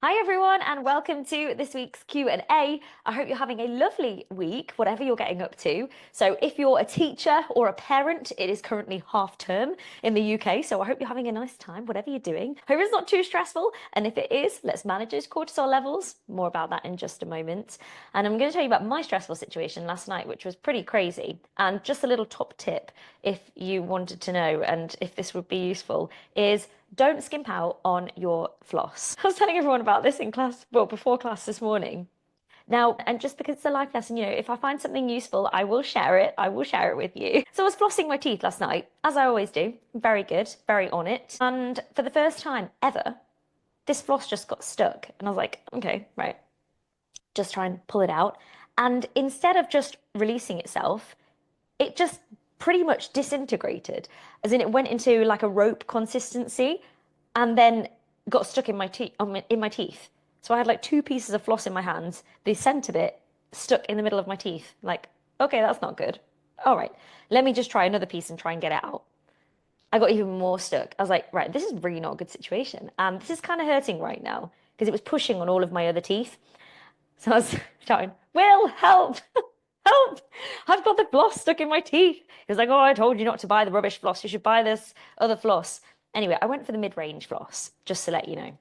Hi everyone, and welcome to this week's Q&A. I hope you're having a lovely week, whatever you're getting up to. So if you're a teacher or a parent, it is currently half term in the UK, so I hope you're having a nice time, whatever you're doing. Hope it's not too stressful, and if it is, let's manage those cortisol levels. More about that in just a moment. And I'm going to tell you about my stressful situation last night, which was pretty crazy. And just a little top tip, if you wanted to know, and if this would be useful, is don't skimp out on your floss. I was telling everyone about this in class, well, before class this morning. Now, and just because it's a life lesson, if I find something useful, I will share it. I will share it with you. So I was flossing my teeth last night, as I always do. Very good, very on it. And for the first time ever, this floss just got stuck. And I was like, okay, right, just try and pull it out. And instead of just releasing itself, it just pretty much disintegrated, as in it went into like a rope consistency and then got stuck in my teeth. So I had like two pieces of floss in my hands, the center bit stuck in the middle of my teeth. Like, okay, that's not good. All right, let me just try another piece and try and get it out. I got even more stuck. I was like, right, this is really not a good situation. And this is kind of hurting right now because it was pushing on all of my other teeth. So I was shouting, Will, help! Help! I've got the floss stuck in my teeth. He was like, oh, I told you not to buy the rubbish floss. You should buy this other floss. Anyway, I went for the mid-range floss, just to let you know.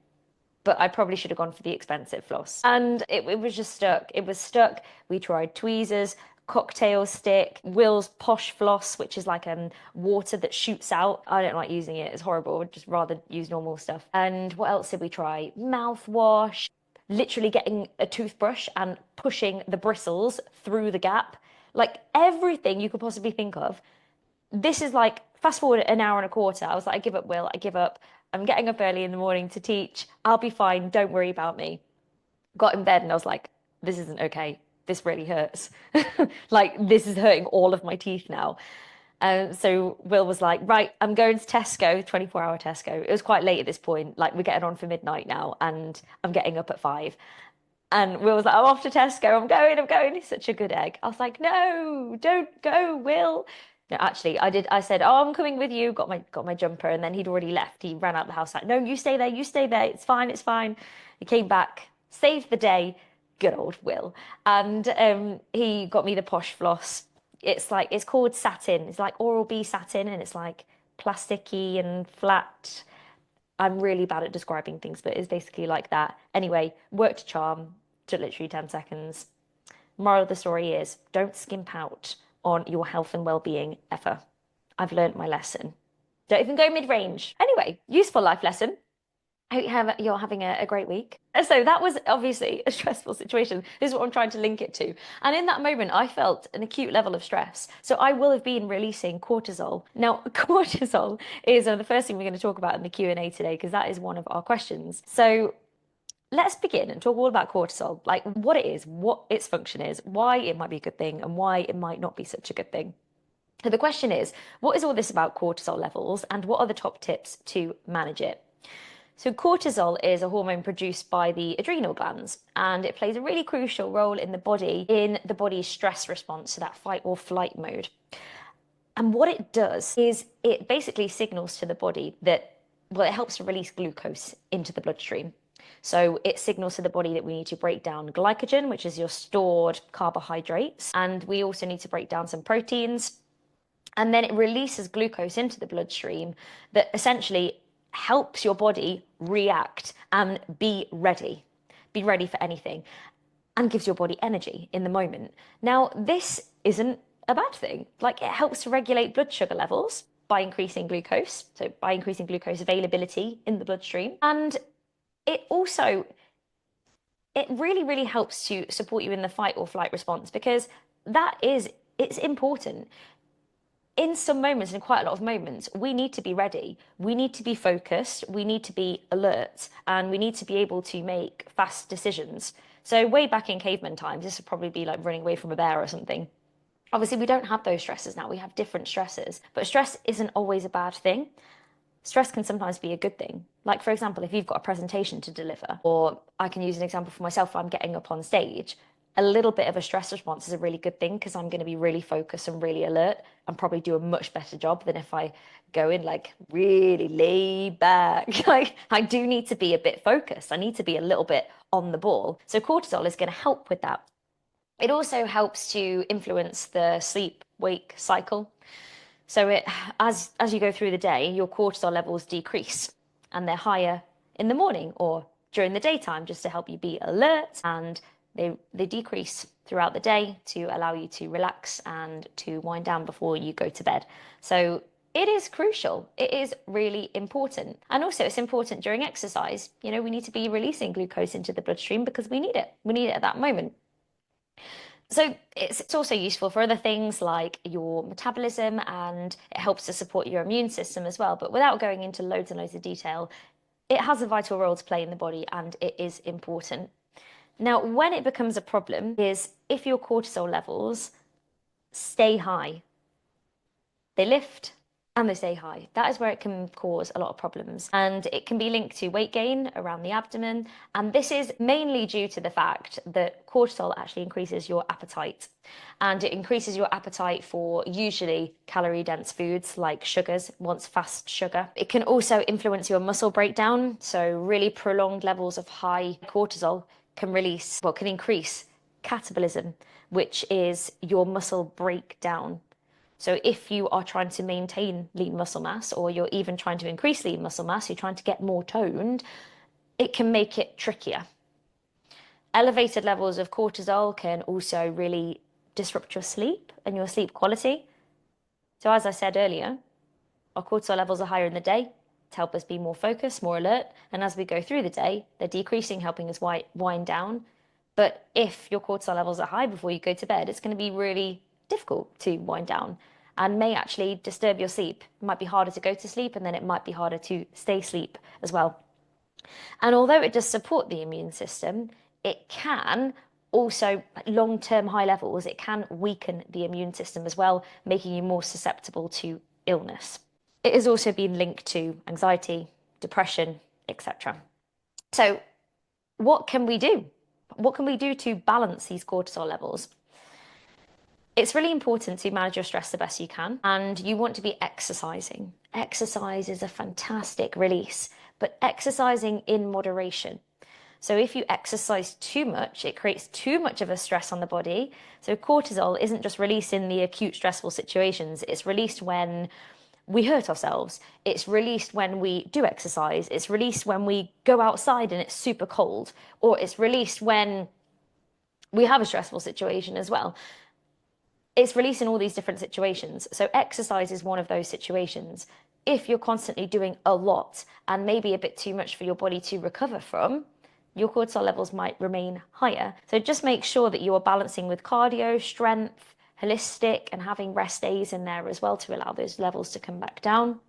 But I probably should have gone for the expensive floss. And it was just stuck. It was stuck. We tried tweezers, cocktail stick, Will's posh floss, which is like water that shoots out. I don't like using it. It's horrible. I'd just rather use normal stuff. And what else did we try? Mouthwash, literally getting a toothbrush and pushing the bristles through the gap. Like everything you could possibly think of. This is like fast forward an hour and a quarter. I was like, I give up, Will. I give up. I'm getting up early in the morning to teach. I'll be fine. Don't worry about me. Got in bed and I was like, this isn't okay. This really hurts. Like, this is hurting all of my teeth now. So Will was like, right, I'm going to Tesco, 24-hour Tesco. It was quite late at this point. Like, we're getting on for midnight now, and I'm getting up at 5. And Will was like, I'm off to Tesco. I'm going. He's such a good egg. I was like, no, don't go, Will. No, actually, I did. I said, oh, I'm coming with you. Got my jumper, and then he'd already left. He ran out the house like, no, you stay there. You stay there. It's fine. It's fine. He came back, saved the day. Good old Will. And he got me the posh floss. It's called satin. It's like Oral-B satin, and it's like plasticky and flat. I'm really bad at describing things, but it's basically like that. Anyway, worked a charm, took literally 10 seconds. Moral of the story is don't skimp out on your health and well-being ever. I've learned my lesson. Don't even go mid-range. Anyway, useful life lesson. I hope you're having a great week. So that was obviously a stressful situation. This is what I'm trying to link it to. And in that moment, I felt an acute level of stress. So I will have been releasing cortisol. Now, cortisol is the first thing we're going to talk about in the Q&A today, because that is one of our questions. So let's begin and talk all about cortisol, like what it is, what its function is, why it might be a good thing, and why it might not be such a good thing. So the question is, what is all this about cortisol levels, and what are the top tips to manage it? So, cortisol is a hormone produced by the adrenal glands, and it plays a really crucial role in the body's stress response to that fight or flight mode. And what it does is it basically signals to the body that, well, it helps to release glucose into the bloodstream. So it signals to the body that we need to break down glycogen, which is your stored carbohydrates, and we also need to break down some proteins. And then it releases glucose into the bloodstream that essentially helps your body react and be ready for anything, and gives your body energy in the moment. Now, this isn't a bad thing. Like, it helps to regulate blood sugar levels by increasing glucose, so by increasing glucose availability in the bloodstream. And it also, it really, really helps to support you in the fight or flight response, because it's important in some moments, in quite a lot of moments, we need to be ready. We need to be focused. We need to be alert, and we need to be able to make fast decisions. So way back in caveman times, this would probably be like running away from a bear or something. Obviously, we don't have those stresses now. We have different stresses, but stress isn't always a bad thing. Stress can sometimes be a good thing. Like, for example, if you've got a presentation to deliver, or I can use an example for myself, I'm getting up on stage. a little bit of a stress response is a really good thing because I'm going to be really focused and really alert and probably do a much better job than if I go in like really laid back. Like I do need to be a bit focused. I need to be a little bit on the ball. So cortisol is going to help with that. It also helps to influence the sleep wake cycle. So as you go through the day, your cortisol levels decrease and they're higher in the morning or during the daytime just to help you be alert, and they decrease throughout the day to allow you to relax and to wind down before you go to bed. So it is crucial. It is really important. And also it's important during exercise. You know, we need to be releasing glucose into the bloodstream because we need it. We need it at that moment. So it's also useful for other things like your metabolism, and it helps to support your immune system as well. But without going into loads and loads of detail, it has a vital role to play in the body and it is important. Now, when it becomes a problem is if your cortisol levels stay high, they lift and they stay high. That is where it can cause a lot of problems. And it can be linked to weight gain around the abdomen. And this is mainly due to the fact that cortisol actually increases your appetite. And it increases your appetite for usually calorie dense foods like sugars, wants fast sugar. It can also influence your muscle breakdown. So really prolonged levels of high cortisol can increase catabolism, which is your muscle breakdown. So if you are trying to maintain lean muscle mass, or you're even trying to increase lean muscle mass, you're trying to get more toned, it can make it trickier. Elevated levels of cortisol can also really disrupt your sleep and your sleep quality. So as I said earlier, our cortisol levels are higher in the day to help us be more focused, more alert. And as we go through the day, they're decreasing, helping us wind down. But if your cortisol levels are high before you go to bed, it's going to be really difficult to wind down and may actually disturb your sleep. It might be harder to go to sleep, and then it might be harder to stay asleep as well. And although it does support the immune system, it can also, long-term high levels, it can weaken the immune system as well, making you more susceptible to illness. It has also been linked to anxiety, depression, etc. So, what can we do? What can we do to balance these cortisol levels? It's really important to manage your stress the best you can, and you want to be exercising. Exercise is a fantastic release, but exercising in moderation. So if you exercise too much, it creates too much of a stress on the body. So cortisol isn't just released in the acute stressful situations, it's released when we hurt ourselves. It's released when we do exercise. It's released when we go outside and it's super cold, or it's released when we have a stressful situation as well. It's released in all these different situations. So exercise is one of those situations. If you're constantly doing a lot and maybe a bit too much for your body to recover from, your cortisol levels might remain higher. So just make sure that you are balancing with cardio, strength, holistic, and having rest days in there as well to allow those levels to come back down.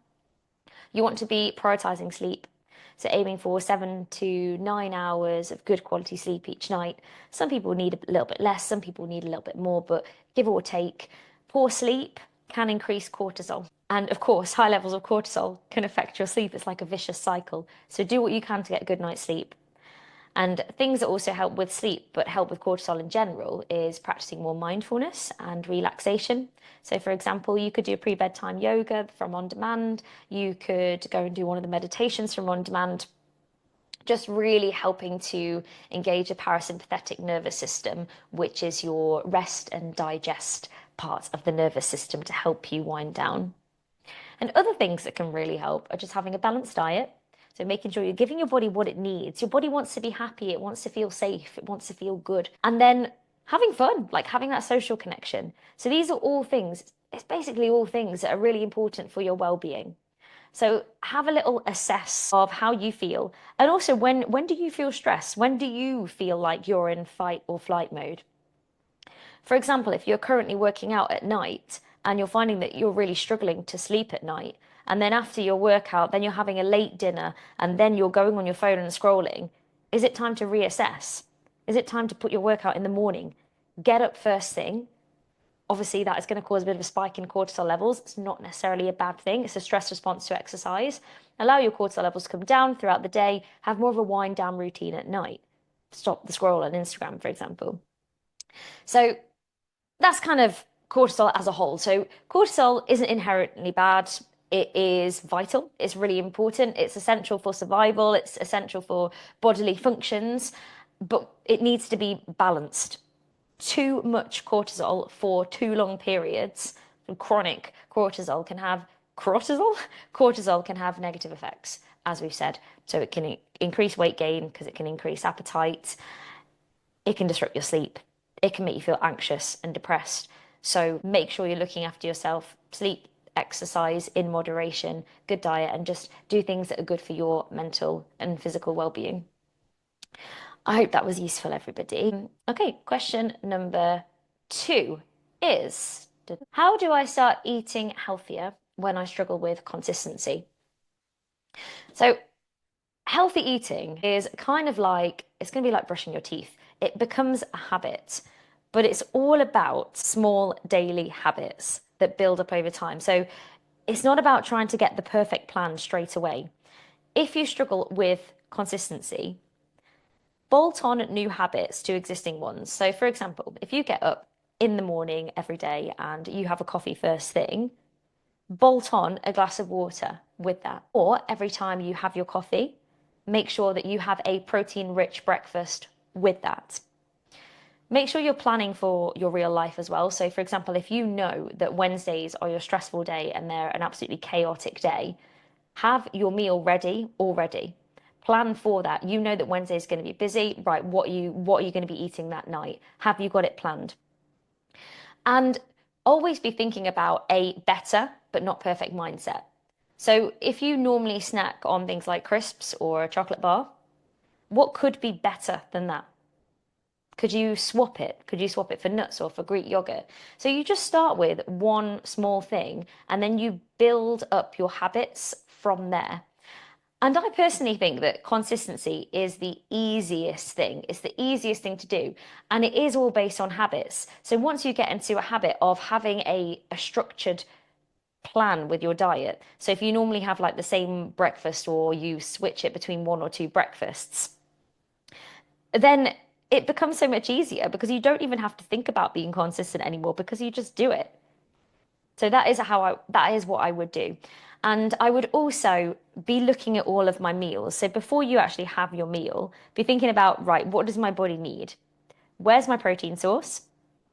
You want to be prioritizing sleep. So aiming for 7 to 9 hours of good quality sleep each night. Some people need a little bit less, some people need a little bit more, but give or take, poor sleep can increase cortisol. And of course, high levels of cortisol can affect your sleep. It's like a vicious cycle. So do what you can to get a good night's sleep. And things that also help with sleep, but help with cortisol in general, is practicing more mindfulness and relaxation. So, for example, you could do pre-bedtime yoga from on demand. You could go and do one of the meditations from on demand, just really helping to engage the parasympathetic nervous system, which is your rest and digest part of the nervous system to help you wind down. And other things that can really help are just having a balanced diet. So making sure you're giving your body what it needs. Your body wants to be happy, it wants to feel safe, it wants to feel good. And then having fun, like having that social connection. So these are all things, it's basically all things that are really important for your well-being. So have a little assess of how you feel. And also when do you feel stressed? When do you feel like you're in fight or flight mode? For example, if you're currently working out at night and you're finding that you're really struggling to sleep at night, and then after your workout, then you're having a late dinner, and then you're going on your phone and scrolling, is it time to reassess? Is it time to put your workout in the morning? Get up first thing. Obviously, that is going to cause a bit of a spike in cortisol levels. It's not necessarily a bad thing. It's a stress response to exercise. Allow your cortisol levels to come down throughout the day. Have more of a wind down routine at night. Stop the scroll on Instagram, for example. So that's kind of cortisol as a whole. So cortisol isn't inherently bad. It is vital. It's really important. It's essential for survival. It's essential for bodily functions, but it needs to be balanced. Too much cortisol for too long periods, chronic cortisol can have cortisol. Cortisol can have negative effects, as we've said. So it can increase weight gain because it can increase appetite. It can disrupt your sleep. It can make you feel anxious and depressed. So make sure you're looking after yourself. Sleep, exercise in moderation, good diet, and just do things that are good for your mental and physical well-being. I hope that was useful, everybody. Okay, question number two is, how do I start eating healthier when I struggle with consistency? So healthy eating is kind of like, it's going to be like brushing your teeth. It becomes a habit, but it's all about small daily habits that build up over time. So it's not about trying to get the perfect plan straight away. If you struggle with consistency, bolt on new habits to existing ones. So, for example, if you get up in the morning every day and you have a coffee first thing, bolt on a glass of water with that. Or every time you have your coffee, make sure that you have a protein-rich breakfast with that. Make sure you're planning for your real life as well. So, for example, if you know that Wednesdays are your stressful day and they're an absolutely chaotic day, have your meal ready already. Plan for that. You know that Wednesday is going to be busy, right? What are you going to be eating that night? Have you got it planned? And always be thinking about a better but not perfect mindset. So if you normally snack on things like crisps or a chocolate bar, what could be better than that? Could you swap it? Could you swap it for nuts or for Greek yogurt? So you just start with one small thing and then you build up your habits from there. And I personally think that consistency is the easiest thing. It's the easiest thing to do. And it is all based on habits. So once you get into a habit of having a structured plan with your diet, so if you normally have like the same breakfast or you switch it between one or two breakfasts, then it becomes so much easier because you don't even have to think about being consistent anymore because you just do it. So that is what I would do. And I would also be looking at all of my meals. So before you actually have your meal, be thinking about, right, what does my body need? Where's my protein source?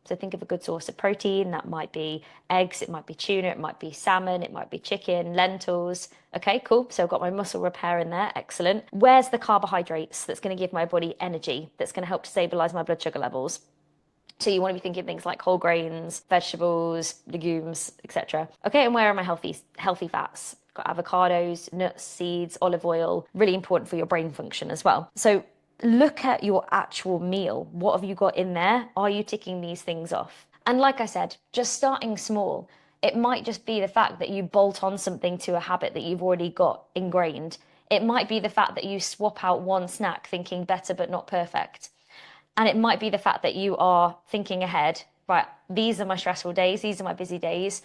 So think of a good source of protein. That might be eggs, it might be tuna, it might be salmon, it might be chicken, lentils. Okay, cool. So I've got my muscle repair in there. Excellent. Where's the carbohydrates that's going to give my body energy, that's going to help to stabilize my blood sugar levels? So you want to be thinking things like whole grains, vegetables, legumes, etc. Okay, and where are my healthy fats? Got avocados, nuts, seeds, olive oil, really important for your brain function as well. So look at your actual meal. What have you got in there? Are you ticking these things off? And like I said, just starting small. It might just be the fact that you bolt on something to a habit that you've already got ingrained. It might be the fact that you swap out one snack thinking better but not perfect. And it might be the fact that you are thinking ahead, right? These are my stressful days, these are my busy days.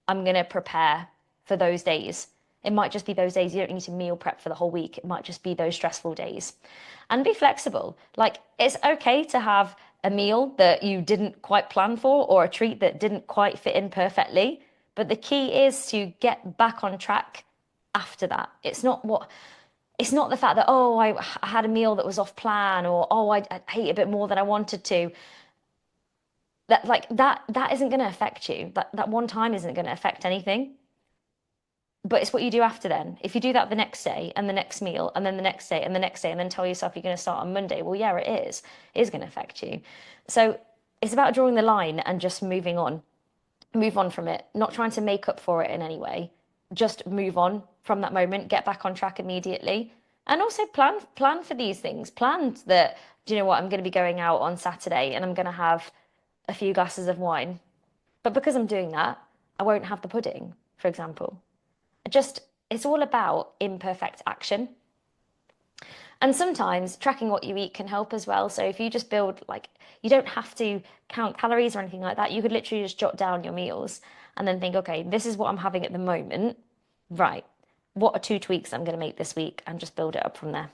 I'm going to prepare for those days. It might just be those days. You don't need to meal prep for the whole week. It might just be those stressful days. And be flexible. Like, it's okay to have a meal that you didn't quite plan for or a treat that didn't quite fit in perfectly. But the key is to get back on track after that. It's not the fact that, oh, I had a meal that was off plan or, oh, I ate a bit more than I wanted to. That isn't going to affect you. That one time isn't going to affect anything. But it's what you do after then. If you do that the next day and the next meal and then the next day and the next day and then tell yourself you're going to start on Monday, well, yeah, it is. It is going to affect you. So it's about drawing the line and just moving on. Move on from it, not trying to make up for it in any way. Just move on from that moment, get back on track immediately. And also plan for these things. Plan that, do you know what, I'm going to be going out on Saturday and I'm going to have a few glasses of wine. But because I'm doing that, I won't have the pudding, for example. Just, it's all about imperfect action. And sometimes tracking what you eat can help as well. So if you just build, like, you don't have to count calories or anything like that. You could literally just jot down your meals and then think, okay, this is what I'm having at the moment. Right. What are two tweaks I'm going to make this week and just build it up from there.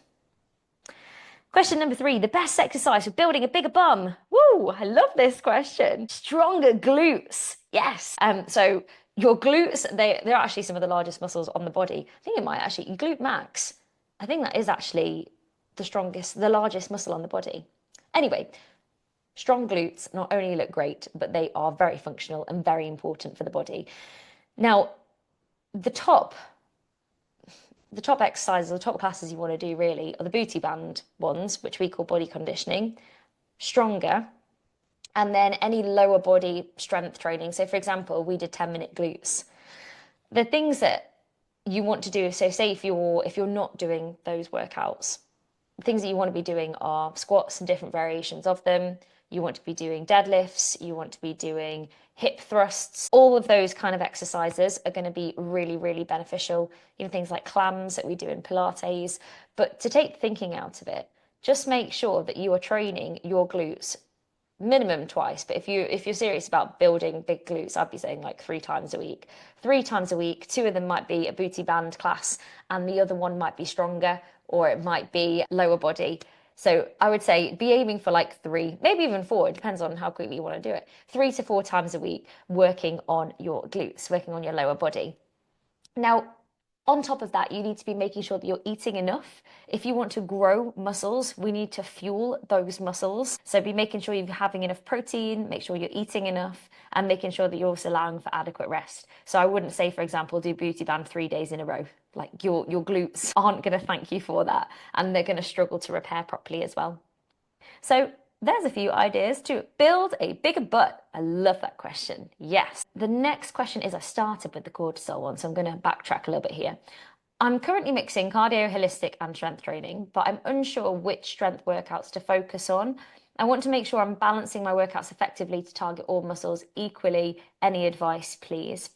Question number 3, the best exercise for building a bigger bum. Woo, I love this question. Stronger glutes. Yes. So your glutes, they're actually some of the largest muscles on the body. I think it might actually, glute max, I think that is actually the largest muscle on the body. Anyway, strong glutes not only look great, but they are very functional and very important for the body. Now, the top exercises, the top classes you want to do really are the booty band ones, which we call body conditioning, stronger, and then any lower body strength training. So for example, we did 10-minute glutes. The things that you want to do, so say if you're not doing those workouts, the things that you want to be doing are squats and different variations of them. You want to be doing deadlifts, you want to be doing hip thrusts. All of those kind of exercises are going to be really, really beneficial. Even things like clams that we do in Pilates. But to take thinking out of it, just make sure that you are training your glutes minimum twice. But if you're serious about building big glutes, I'd be saying like 3 times a week. 3 times a week, 2 of them might be a booty band class, and the other one might be stronger, or it might be lower body. So I would say be aiming for like 3, maybe even 4. It depends on how quickly you want to do it. 3 to 4 times a week, working on your glutes, working on your lower body. Now, on top of that, you need to be making sure that you're eating enough. If you want to grow muscles, we need to fuel those muscles. So be making sure you're having enough protein, make sure you're eating enough, and making sure that you're also allowing for adequate rest. So I wouldn't say, for example, do booty band 3 days in a row. Like your glutes aren't going to thank you for that, and they're going to struggle to repair properly as well. So there's a few ideas to build a bigger butt. I love that question. Yes. The next question is, I started with the cortisol one, so I'm going to backtrack a little bit here. I'm currently mixing cardio, holistic, and strength training, but I'm unsure which strength workouts to focus on. I want to make sure I'm balancing my workouts effectively to target all muscles equally. Any advice, please?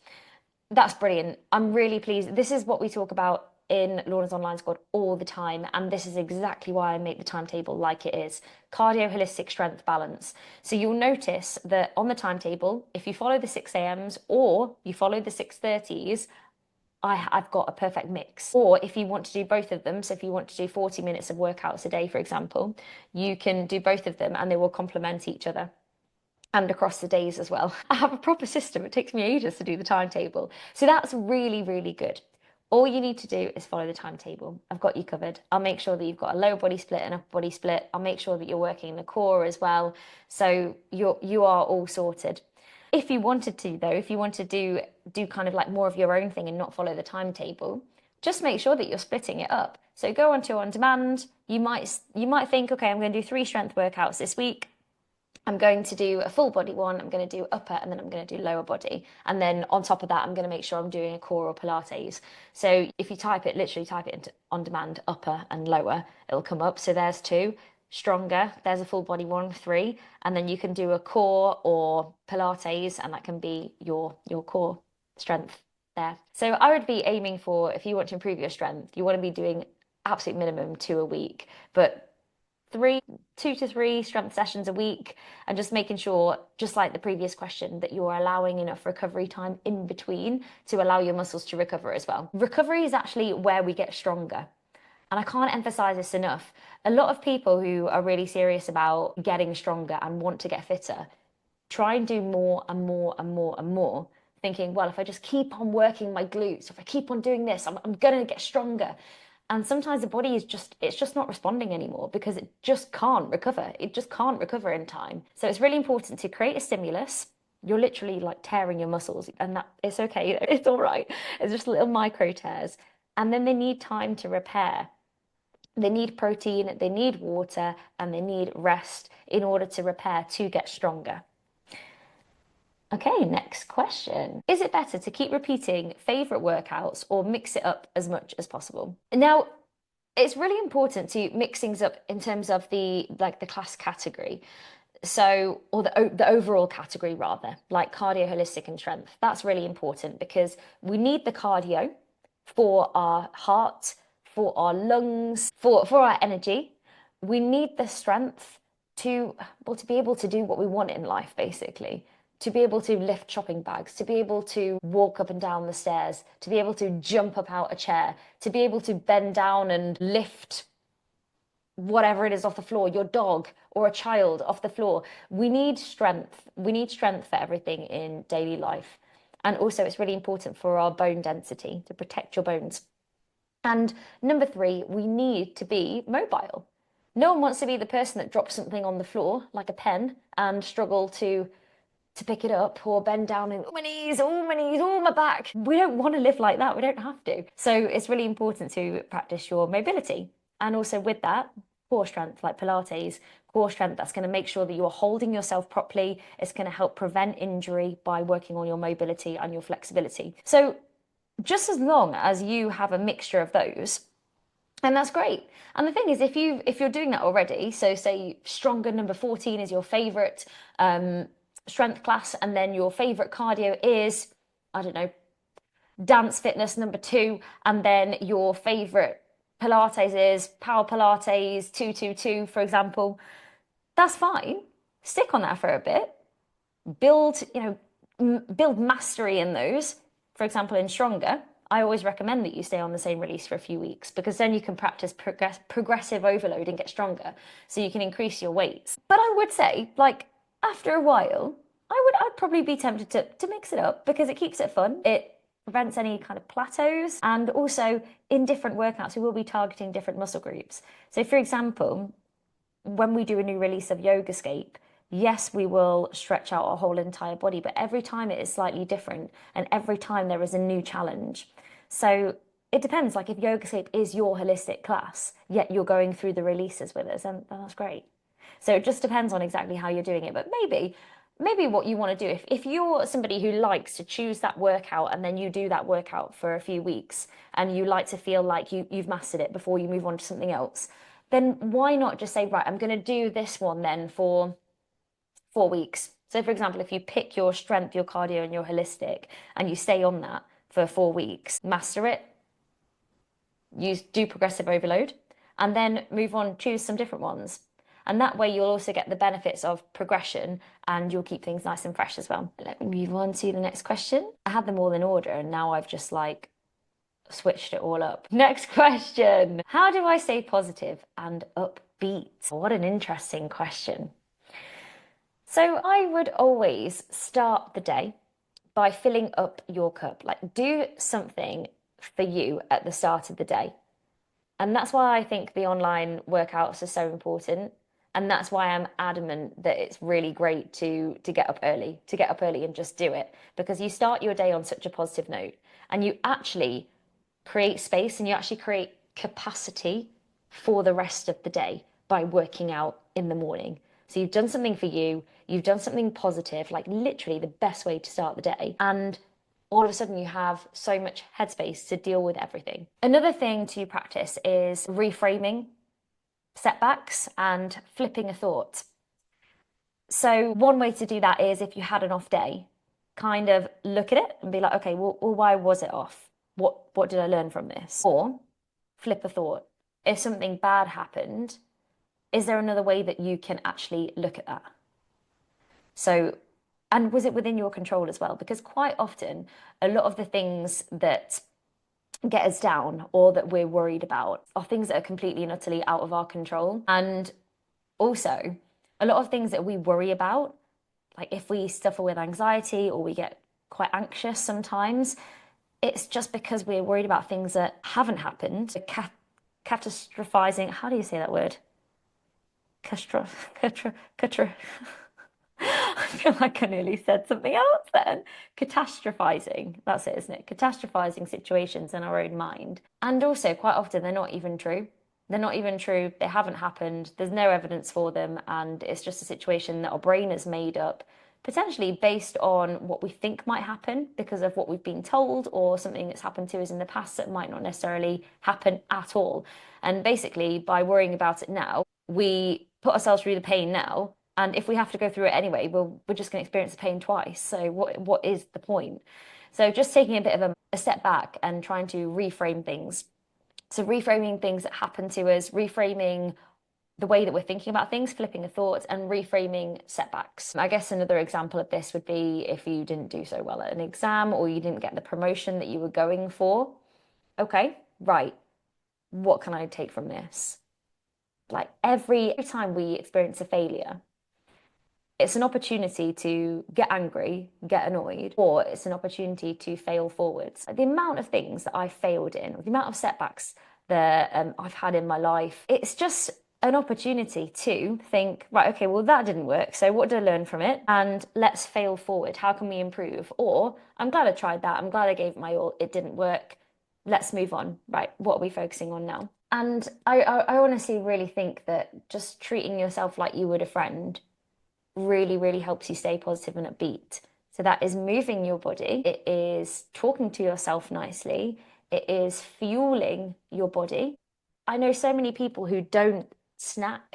That's brilliant. I'm really pleased. This is what we talk about in Lorna's Online Squad all the time, and this is exactly why I make the timetable like it is. Cardio, holistic, strength, balance. So you'll notice that on the timetable, if you follow the 6 a.m.s or you follow the 6:30s, I've got a perfect mix. Or if you want to do both of them, so if you want to do 40 minutes of workouts a day, for example, you can do both of them and they will complement each other. And across the days as well. I have a proper system. It takes me ages to do the timetable. So that's really, really good. All you need to do is follow the timetable. I've got you covered. I'll make sure that you've got a lower body split and upper body split. I'll make sure that you're working the core as well. So you are all sorted. If you wanted to, though, if you want to do kind of like more of your own thing and not follow the timetable, just make sure that you're splitting it up. So go onto on demand. You might think, okay, I'm going to do 3 strength workouts this week. I'm going to do a full body one, I'm going to do upper, and then I'm going to do lower body. And then on top of that, I'm going to make sure I'm doing a core or Pilates. So if you literally type it into on demand, upper and lower, it'll come up. So there's 2. Stronger, there's a full body one, 3. And then you can do a core or Pilates, and that can be your core strength there. So I would be aiming for, if you want to improve your strength, you want to be doing absolute minimum 2 a week, but 2 to 3 strength sessions a week, and just making sure, just like the previous question, that you're allowing enough recovery time in between to allow your muscles to recover as well. Recovery is actually where we get stronger. And I can't emphasize this enough. A lot of people who are really serious about getting stronger and want to get fitter try and do more and more and more and more, thinking, well, if I just keep on working my glutes, if I keep on doing this, I'm going to get stronger. And sometimes the body it's just not responding anymore because it just can't recover. It just can't recover in time. So it's really important to create a stimulus. You're literally like tearing your muscles, and that it's okay. It's all right. It's just little micro tears. And then they need time to repair. They need protein, they need water, and they need rest in order to repair to get stronger. Okay, next question. Is it better to keep repeating favorite workouts or mix it up as much as possible? Now, it's really important to mix things up in terms of the class category. So, or the overall category rather, like cardio, holistic, and strength. That's really important because we need the cardio for our heart, for our lungs, for our energy. We need the strength to be able to do what we want in life, basically. To be able to lift shopping bags, to be able to walk up and down the stairs, to be able to jump up out a chair, to be able to bend down and lift whatever it is off the floor, your dog or a child off the floor. We need strength. We need strength for everything in daily life. And also, it's really important for our bone density to protect your bones. And number three, we need to be mobile. No one wants to be the person that drops something on the floor, like a pen, and struggle to pick it up or bend down and my knees, oh my back. We don't want to live like that. We don't have to. So it's really important to practice your mobility. And also with that, core strength like Pilates, core strength that's going to make sure that you are holding yourself properly. It's going to help prevent injury by working on your mobility and your flexibility. So just as long as you have a mixture of those, and that's great. And the thing is, if you're doing that already, so say stronger number 14 is your favorite strength class, and then your favorite cardio is, I don't know, dance fitness number two, and then your favorite Pilates is power Pilates 222, for example, that's fine. Stick on that for a bit. Build, build mastery in those. For example, in stronger, I always recommend that you stay on the same release for a few weeks because then you can practice progressive overload and get stronger so you can increase your weights. But I would say, like, after a while, I'd probably be tempted to mix it up because it keeps it fun. It prevents any kind of plateaus. And also in different workouts, we will be targeting different muscle groups. So for example, when we do a new release of Yogascape, yes, we will stretch out our whole entire body, but every time it is slightly different and every time there is a new challenge. So it depends, like if Yogascape is your holistic class, yet you're going through the releases with us, then that's great. So it just depends on exactly how you're doing it. But maybe what you want to do, if you're somebody who likes to choose that workout and then you do that workout for a few weeks and you like to feel like you've mastered it before you move on to something else, then why not just say, right, I'm going to do this one then for 4 weeks. So, for example, if you pick your strength, your cardio, and your holistic, and you stay on that for 4 weeks, master it, use do progressive overload, and then move on, choose some different ones. And that way, you'll also get the benefits of progression and you'll keep things nice and fresh as well. Let me move on to the next question. I had them all in order, and now I've just like switched it all up. Next question. How do I stay positive and upbeat? What an interesting question. So I would always start the day by filling up your cup. Like do something for you at the start of the day. And that's why I think the online workouts are so important. And that's why I'm adamant that it's really great to get up early, to get up early and just do it. Because you start your day on such a positive note and you actually create space and you actually create capacity for the rest of the day by working out in the morning. So you've done something for you, you've done something positive, like literally the best way to start the day. And all of a sudden you have so much headspace to deal with everything. Another thing to practice is reframing setbacks and flipping a thought. So one way to do that is if you had an off day, kind of look at it and be like, okay, well why was it off? What did I learn from this? Or flip a thought. If something bad happened, is there another way that you can actually look at that? So, and was it within your control as well? Because quite often, a lot of the things that get us down or that we're worried about are things that are completely and utterly out of our control. And also, a lot of things that we worry about, like if we suffer with anxiety or we get quite anxious sometimes, it's just because we're worried about things that haven't happened. Catastrophizing, how do you say that word? Castro. I feel like I nearly said something else then. Catastrophizing. That's it, isn't it? Catastrophizing situations in our own mind. And also, quite often, they're not even true. They're not even true. They haven't happened. There's no evidence for them. And it's just a situation that our brain has made up, potentially based on what we think might happen because of what we've been told or something that's happened to us in the past that might not necessarily happen at all. And basically, by worrying about it now, we put ourselves through the pain now. And if we have to go through it anyway, we're just going to experience the pain twice. So what is the point? So just taking a bit of a step back and trying to reframe things. So reframing things that happen to us, reframing the way that we're thinking about things, flipping a thought, and reframing setbacks. I guess another example of this would be if you didn't do so well at an exam or you didn't get the promotion that you were going for. Okay, right. What can I take from this? Like every time we experience a failure, it's an opportunity to get angry, get annoyed, or it's an opportunity to fail forwards. Like the amount of things that I failed in, the amount of setbacks that I've had in my life, it's just an opportunity to think, right, okay, well, that didn't work. So what did I learn from it? And let's fail forward. How can we improve? Or I'm glad I tried that. I'm glad I gave it my all. It didn't work. Let's move on. Right, what are we focusing on now? And I honestly really think that just treating yourself like you would a friend really, really helps you stay positive and upbeat. So that is moving your body. It is talking to yourself nicely. It is fueling your body. I know so many people who don't snack.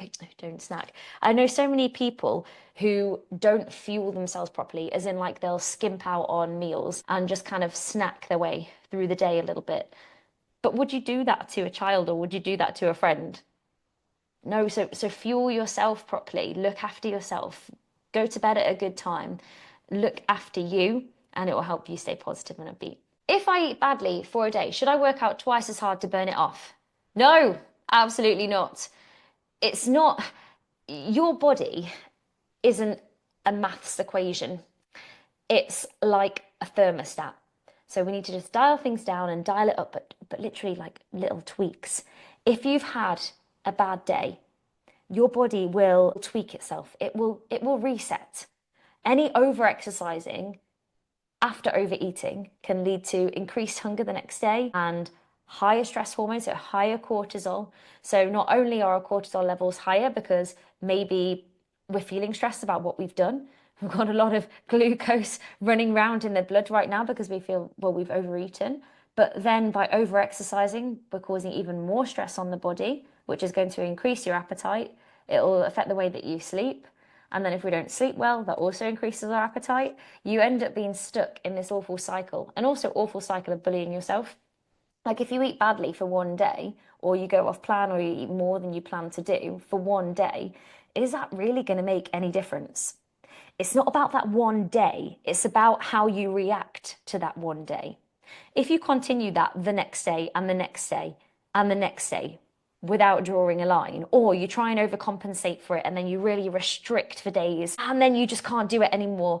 I know so many people who don't fuel themselves properly, as in like they'll skimp out on meals and just kind of snack their way through the day a little bit. But would you do that to a child or would you do that to a friend? No, so fuel yourself properly, look after yourself, go to bed at a good time, look after you, and it will help you stay positive and upbeat. If I eat badly for a day, should I work out twice as hard to burn it off? No, absolutely not. It's not, your body isn't a maths equation. It's like a thermostat. So we need to just dial things down and dial it up, but literally like little tweaks. If you've had a bad day, your body will tweak itself. It will reset. Any over exercising after overeating can lead to increased hunger the next day and higher stress hormones, so higher cortisol. So not only are our cortisol levels higher because maybe we're feeling stressed about what we've done, we've got a lot of glucose running around in the blood right now because we feel, well, we've overeaten. But then by over exercising, we're causing even more stress on the body, which is going to increase your appetite. It will affect the way that you sleep. And then if we don't sleep well, that also increases our appetite. You end up being stuck in this awful cycle, and also awful cycle of bullying yourself. Like if you eat badly for one day, or you go off plan, or you eat more than you plan to do for one day, is that really going to make any difference? It's not about that one day. It's about how you react to that one day. If you continue that the next day and the next day and the next day without drawing a line, or you try and overcompensate for it and then you really restrict for days and then you just can't do it anymore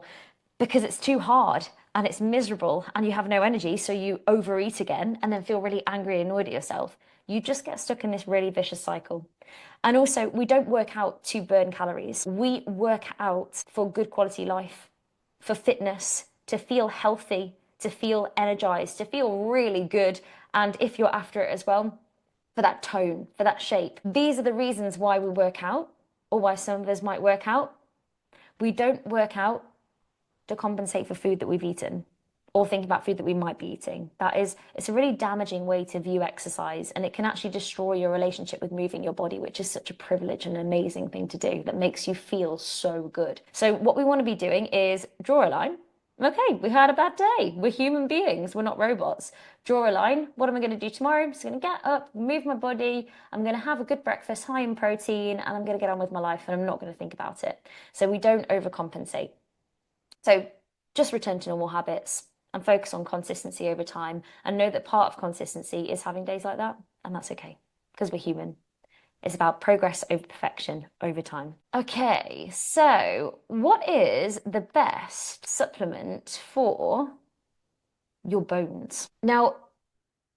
because it's too hard and it's miserable and you have no energy, so you overeat again and then feel really angry and annoyed at yourself. You just get stuck in this really vicious cycle. And also, we don't work out to burn calories. We work out for good quality life, for fitness, to feel healthy, to feel energized, to feel really good. And if you're after it as well, for that tone, for that shape. These are the reasons why we work out, or why some of us might work out. We don't work out to compensate for food that we've eaten or think about food that we might be eating. It's a really damaging way to view exercise, and it can actually destroy your relationship with moving your body, which is such a privilege and an amazing thing to do that makes you feel so good. So what we want to be doing is draw a line. Okay, we had a bad day. We're human beings. We're not robots. Draw a line. What am I going to do tomorrow? I'm just going to get up, move my body. I'm going to have a good breakfast, high in protein, and I'm going to get on with my life, and I'm not going to think about it. So we don't overcompensate. So just return to normal habits and focus on consistency over time, and know that part of consistency is having days like that, and that's okay because we're human. It's about progress over perfection over time. Okay, so what is the best supplement for your bones? Now,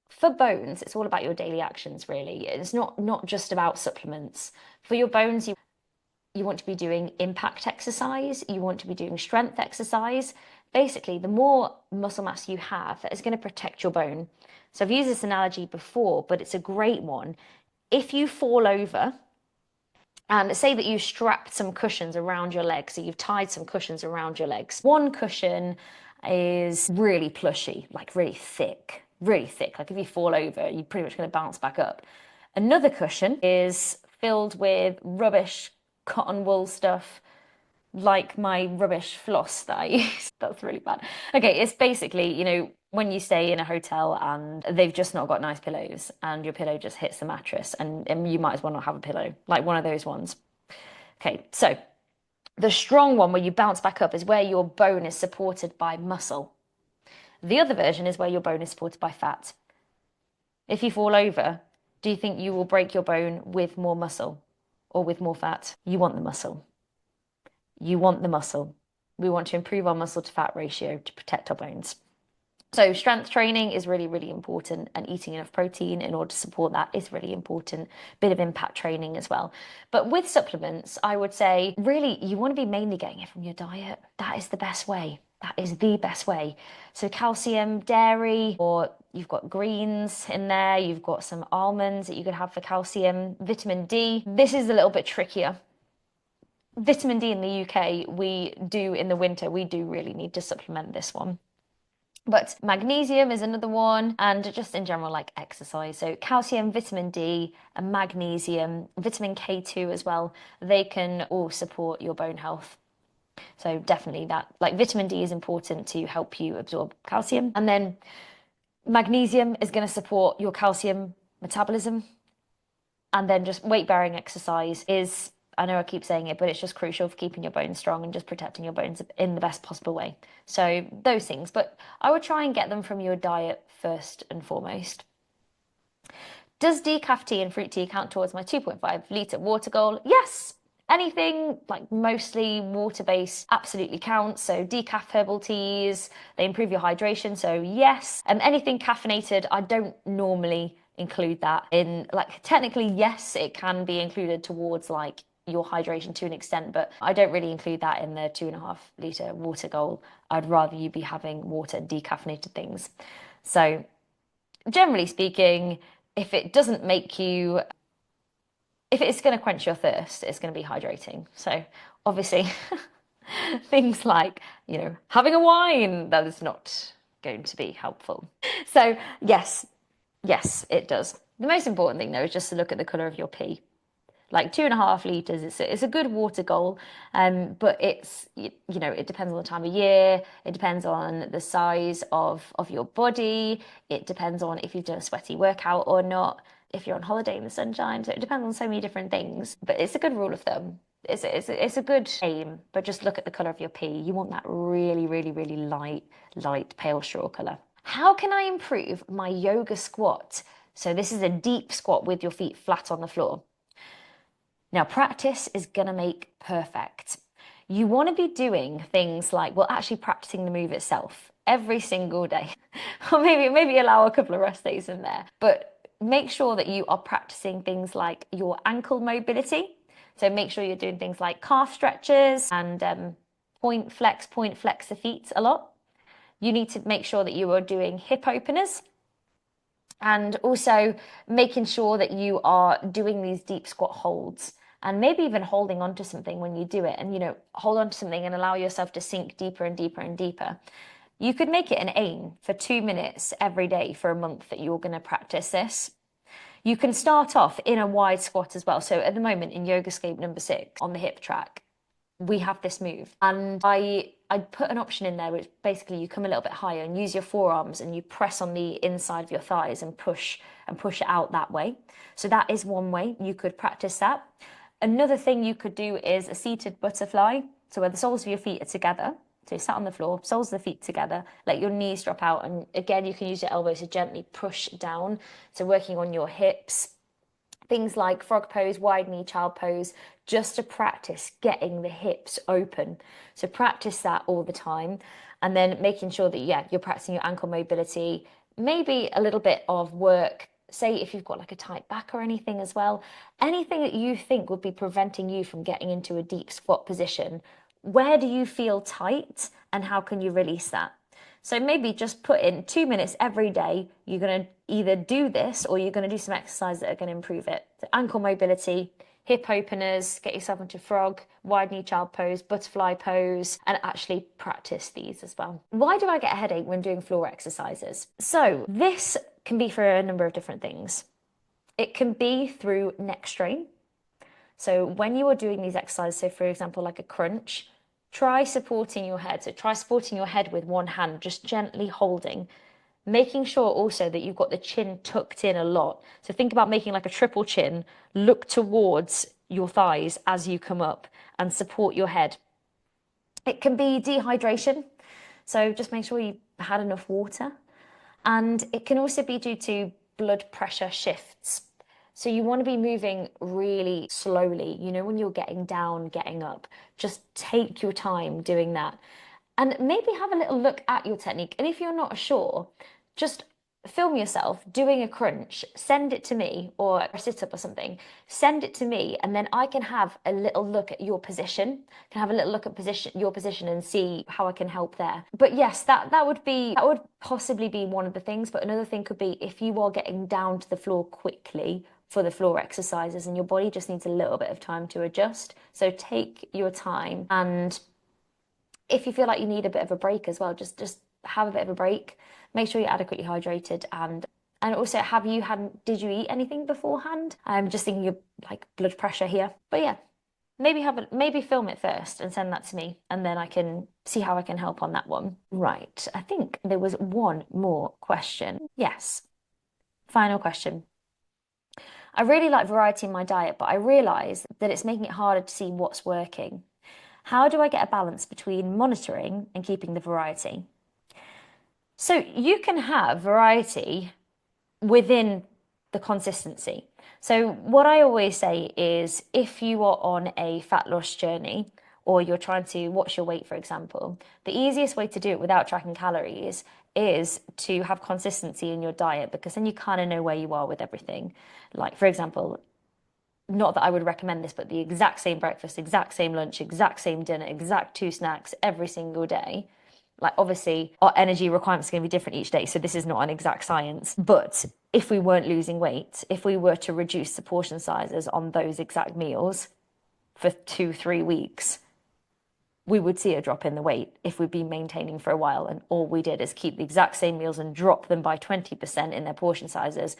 for bones, it's all about your daily actions, really. It's not just about supplements. For your bones, you want to be doing impact exercise, you want to be doing strength exercise. Basically, the more muscle mass you have, that is going to protect your bone. So I've used this analogy before, but it's a great one. If you fall over, and say that you strapped some cushions around your legs, so you've tied some cushions around your legs. One cushion is really plushy, like really thick, really thick. Like if you fall over, you're pretty much going to bounce back up. Another cushion is filled with rubbish cotton wool stuff, like my rubbish floss that I use. That's really bad. Okay, it's basically, when you stay in a hotel and they've just not got nice pillows and your pillow just hits the mattress, and you might as well not have a pillow, like one of those ones. Okay, so the strong one where you bounce back up is where your bone is supported by muscle. The other version is where your bone is supported by fat. If you fall over, do you think you will break your bone with more muscle? or with more fat? You want the muscle. You want the muscle. We want to improve our muscle to fat ratio to protect our bones. So strength training is really, really important, and eating enough protein in order to support that is really important. Bit of impact training as well. But with supplements, I would say really you want to be mainly getting it from your diet. That is the best way. That is the best way. So calcium, dairy, or you've got greens in there, you've got some almonds that you could have for calcium, vitamin D. This is a little bit trickier. Vitamin D in the UK, we do in the winter, we do really need to supplement this one. But magnesium is another one, and just in general, like exercise. So calcium, vitamin D, and magnesium, vitamin K2 as well, they can all support your bone health. So definitely that, like vitamin D is important to help you absorb calcium. And then magnesium is going to support your calcium metabolism. And then just weight-bearing exercise is, I know I keep saying it, but it's just crucial for keeping your bones strong and just protecting your bones in the best possible way. So those things, but I would try and get them from your diet first and foremost. Does decaf tea and fruit tea count towards my 2.5 litre water goal? Yes. Anything like mostly water-based absolutely counts. So decaf herbal teas, they improve your hydration. So yes. Anything caffeinated, I don't normally include that in, like, technically yes, it can be included towards like your hydration to an extent, but I don't really include that in the 2.5 litre water goal. I'd rather you be having water and decaffeinated things. So generally speaking, if it doesn't make you, if it's going to quench your thirst, it's going to be hydrating. So obviously things like, having a wine, that is not going to be helpful. So yes, yes, it does. The most important thing though is just to look at the colour of your pee. Like 2.5 litres, it's a good water goal, but it's it depends on the time of year, it depends on the size of your body, it depends on if you've done a sweaty workout or not, if you're on holiday in the sunshine. So it depends on so many different things. But it's a good rule of thumb. It's a good aim, but just look at the colour of your pee. You want that really, really, really light pale straw colour. How can I improve my yoga squat? So this is a deep squat with your feet flat on the floor. Now, practice is going to make perfect. You want to be doing things like, well, actually practicing the move itself every single day, or maybe allow a couple of rest days in there. But make sure that you are practicing things like your ankle mobility. So make sure you're doing things like calf stretches and point flex the feet a lot. You need to make sure that you are doing hip openers, and also making sure that you are doing these deep squat holds, and maybe even holding on to something when you do it, and hold on to something and allow yourself to sink deeper and deeper and deeper. You could make it an aim for 2 minutes every day for a month that you're going to practice this. You can start off in a wide squat as well. So at the moment in Yogascape number 6 on the hip track, we have this move, and I put an option in there which basically you come a little bit higher and use your forearms and you press on the inside of your thighs and push it out that way. So that is one way you could practice that. Another thing you could do is a seated butterfly, so where the soles of your feet are together. So you sat on the floor, soles of the feet together, let your knees drop out, and again you can use your elbows to gently push down, so working on your hips. Things like frog pose, wide knee child pose, just to practice getting the hips open. So practice that all the time. And then making sure that, you're practicing your ankle mobility, maybe a little bit of work. Say if you've got like a tight back or anything as well, anything that you think would be preventing you from getting into a deep squat position. Where do you feel tight and how can you release that? So maybe just put in 2 minutes every day. You're going to either do this or you're going to do some exercises that are going to improve it. So ankle mobility, hip openers, get yourself into frog, wide knee child pose, butterfly pose, and actually practice these as well. Why do I get a headache when doing floor exercises? So this can be for a number of different things. It can be through neck strain. So when you are doing these exercises, so for example, like a crunch, try supporting your head. So try supporting your head with one hand, just gently holding, making sure also that you've got the chin tucked in a lot. So think about making like a triple chin, look towards your thighs as you come up and support your head. It can be dehydration. So just make sure you had enough water. And it can also be due to blood pressure shifts. So you want to be moving really slowly. You know, when you're getting down, getting up, just take your time doing that. And maybe have a little look at your technique. And if you're not sure, just film yourself doing a crunch, send it to me, or a sit up or something. Send it to me, and then I can have a little look at your position, can have a little look at your position and see how I can help there. But yes, that would possibly be one of the things. But another thing could be if you are getting down to the floor quickly for the floor exercises and your body just needs a little bit of time to adjust. So take your time, and if you feel like you need a bit of a break as well, just have a bit of a break. Make sure you're adequately hydrated, and also did you eat anything beforehand? I'm just thinking of like blood pressure here. But yeah, maybe film it first and send that to me, and then I can see how I can help on that one. Right. I think there was one more question. Yes. Final question. I really like variety in my diet, but I realize that it's making it harder to see what's working. How do I get a balance between monitoring and keeping the variety? So you can have variety within the consistency. So what I always say is if you are on a fat loss journey or you're trying to watch your weight, for example, the easiest way to do it without tracking calories is to have consistency in your diet, because then you kind of know where you are with everything. Like, for example, not that I would recommend this, but the exact same breakfast, exact same lunch, exact same dinner, exact two snacks every single day. Like, obviously, our energy requirements are going to be different each day. So, this is not an exact science. But if we weren't losing weight, if we were to reduce the portion sizes on those exact meals for 2, 3 weeks, we would see a drop in the weight if we'd been maintaining for a while. And all we did is keep the exact same meals and drop them by 20% in their portion sizes,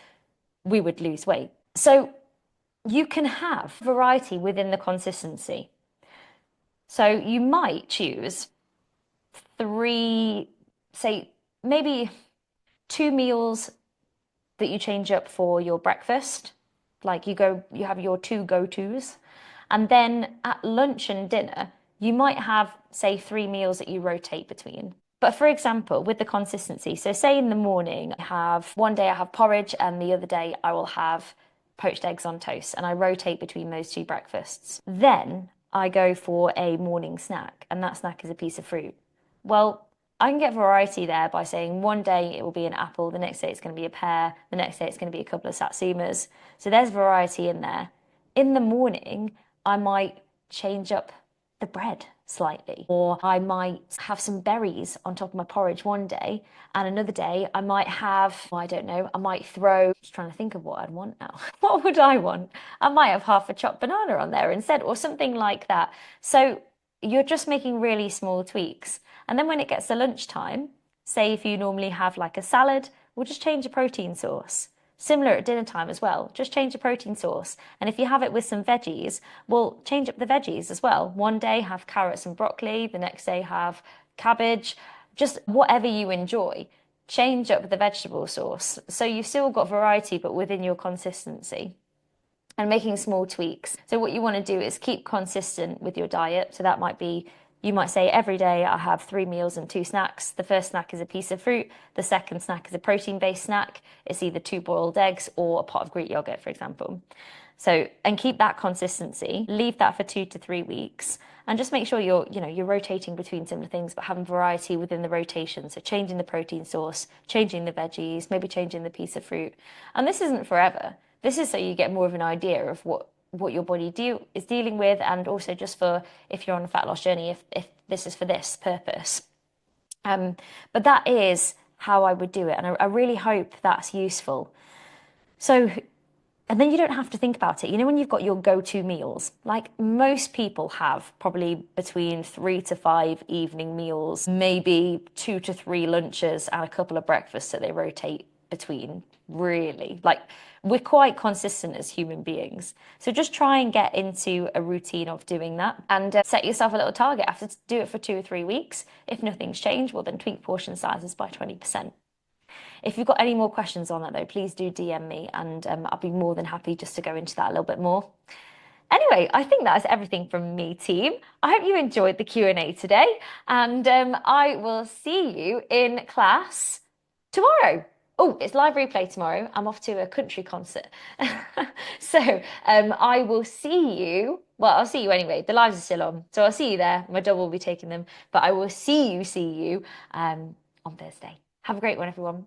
we would lose weight. So, you can have variety within the consistency. So you might choose three, say maybe 2 meals that you change up for your breakfast. Like you have your two go-tos. And then at lunch and dinner, you might have, say, 3 meals that you rotate between. But for example, with the consistency, so say in the morning, one day I have porridge and the other day I will have poached eggs on toast, and I rotate between those two breakfasts. Then I go for a morning snack, and that snack is a piece of fruit. Well, I can get variety there by saying one day it will be an apple, the next day it's going to be a pear, the next day it's going to be a couple of satsumas. So there's variety in there. In the morning, I might change up the bread slightly, or I might have some berries on top of my porridge one day, and another day I might have, I don't know, I might throw, just trying to think of what I'd want now. What would I want? I might have half a chopped banana on there instead, or something like that. So you're just making really small tweaks. And then when it gets to lunchtime, say if you normally have like a salad, we'll just change the protein source. Similar at dinner time as well, just change the protein source. And if you have it with some veggies, we'll change up the veggies as well. One day have carrots and broccoli, the next day have cabbage, just whatever you enjoy. Change up the vegetable source. So you've still got variety, but within your consistency and making small tweaks. So what you want to do is keep consistent with your diet. So that might be, you might say every day I have 3 meals and two snacks. The first snack is a piece of fruit. The second snack is a protein-based snack. It's either 2 boiled eggs or a pot of Greek yogurt, for example. So, and keep that consistency. Leave that for 2 to 3 weeks. And just make sure you're rotating between similar things, but having variety within the rotation. So changing the protein source, changing the veggies, maybe changing the piece of fruit. And this isn't forever. This is so you get more of an idea of what your body is dealing with, and also just for if you're on a fat loss journey, if this is for this purpose. But that is how I would do it, and I really hope that's useful. So, and then you don't have to think about it. You know, when you've got your go-to meals, like most people have probably between 3 to 5 evening meals, maybe 2 to 3 lunches, and a couple of breakfasts that they rotate between, really. Like, we're quite consistent as human beings. So just try and get into a routine of doing that, and set yourself a little target. After to do it for 2 or 3 weeks. If nothing's changed, well, then tweak portion sizes by 20%. If you've got any more questions on that, though, please do DM me, and I'll be more than happy just to go into that a little bit more. Anyway, I think that's everything from me, team. I hope you enjoyed the Q&A today, and I will see you in class tomorrow. Oh, it's live replay tomorrow. I'm off to a country concert. So I will see you. Well, I'll see you anyway. The lives are still on. So I'll see you there. My dog will be taking them. But I will see you on Thursday. Have a great one, everyone.